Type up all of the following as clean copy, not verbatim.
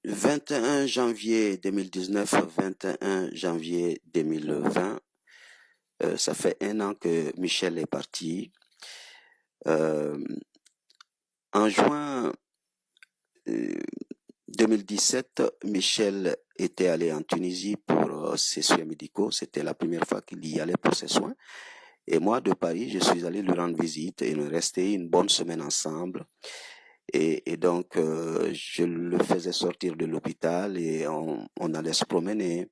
21 janvier 2019, 21 janvier 2020, ça fait un an que Michel est parti. En juin 2017, Michel était allé en Tunisie pour ses soins médicaux. C'était la première fois qu'il y allait pour ses soins. Et moi, de Paris, je suis allé lui rendre visite et nous restés une bonne semaine ensemble. Et donc, je le faisais sortir de l'hôpital et on allait se promener,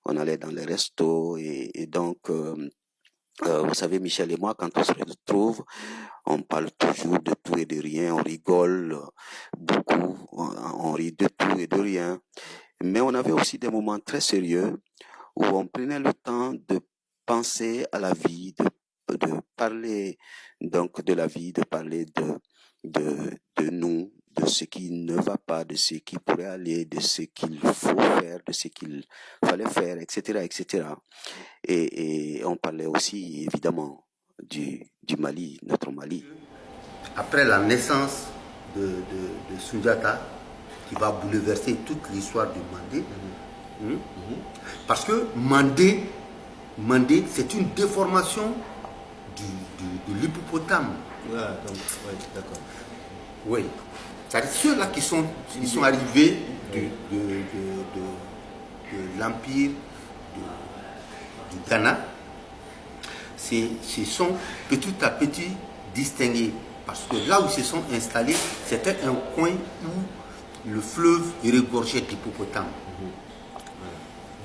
on allait dans les restos. Et donc, vous savez, Michel et moi, quand on se retrouve, on parle toujours de tout et de rien, on rigole beaucoup, on rit de tout et de rien. Mais on avait aussi des moments très sérieux où on prenait le temps de penser à la vie, de parler donc de la vie, de parler de nous, de ce qui ne va pas, de ce qui pourrait aller, de ce qu'il faut faire, de ce qu'il fallait faire, etc., etc. Et on parlait aussi évidemment du Mali, notre Mali. Après la naissance de Sundiata, qui va bouleverser toute l'histoire du Mandé, parce que Mandé, c'est une déformation de l'hippopotame. Ouais, donc, ouais, d'accord. Oui. C'est-à-dire ceux-là qui sont arrivés de l'empire du Ghana, se sont petit à petit distingués. Parce que là où ils se sont installés, c'était un coin où le fleuve regorgeait d'hippopotames.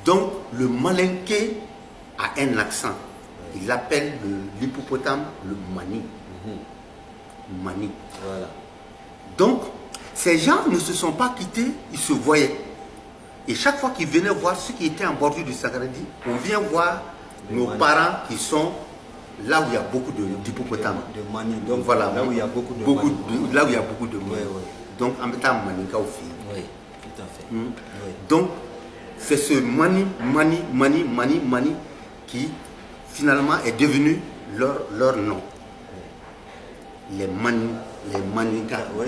Donc le Malinké a un accent. Il appelle l'hippopotame le Mani. Mani. Voilà. Donc, ces gens ne se sont pas quittés, ils se voyaient. Et chaque fois qu'ils venaient voir ceux qui étaient en bordure du Sagradi, on vient voir nos parents qui sont là où il y a beaucoup d'hippopotames. De Mani. Donc voilà, là où il y a beaucoup de Mani. Là où il y a beaucoup de Mani. Ouais, ouais. Donc en mettant Maninka au fil. Oui, tout à fait. Oui. Donc c'est ce Mani qui finalement est devenu leur nom. Les Maninka. Ouais,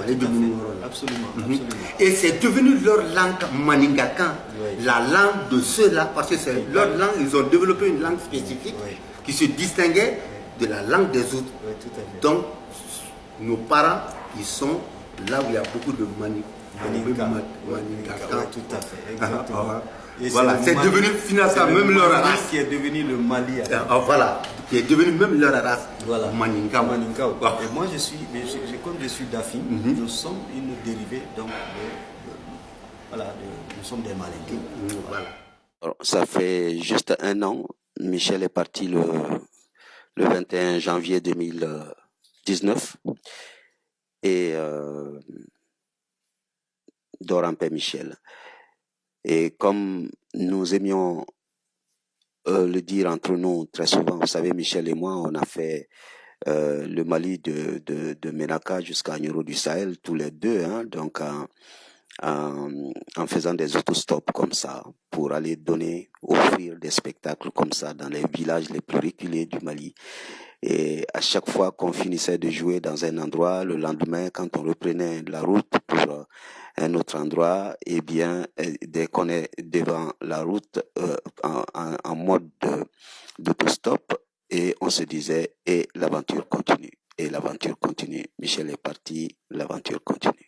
absolument, absolument. Et c'est devenu leur langue maningakan, la langue de ceux-là, parce que c'est leur langue, ils ont développé une langue spécifique qui se distinguait de la langue des autres. Tout à fait. Donc, nos parents, ils sont là où il y a beaucoup de Maningakan. Tout à fait, exactement. Et voilà, c'est devenu finalement même leur race. Qui est devenu le Mali. Voilà, qui est devenu même leur race. Voilà. Maninka. Et moi, comme je suis d'Afin, nous sommes une dérivée, donc, nous sommes des Malinqués. Voilà. Alors, ça fait juste un an. Michel est parti le 21 janvier 2019. Et dort en paix, Michel. Et comme nous aimions le dire entre nous très souvent, vous savez, Michel et moi, on a fait le Mali de Ménaka jusqu'à Nioro du Sahel, tous les deux, hein, donc en faisant des autostops comme ça, pour aller offrir des spectacles comme ça dans les villages les plus reculés du Mali. Et à chaque fois qu'on finissait de jouer dans un endroit, le lendemain, quand on reprenait la route pour un autre endroit, eh bien, dès qu'on est devant la route en mode d'autostop, et on se disait, et l'aventure continue. Et l'aventure continue. Michel est parti, l'aventure continue.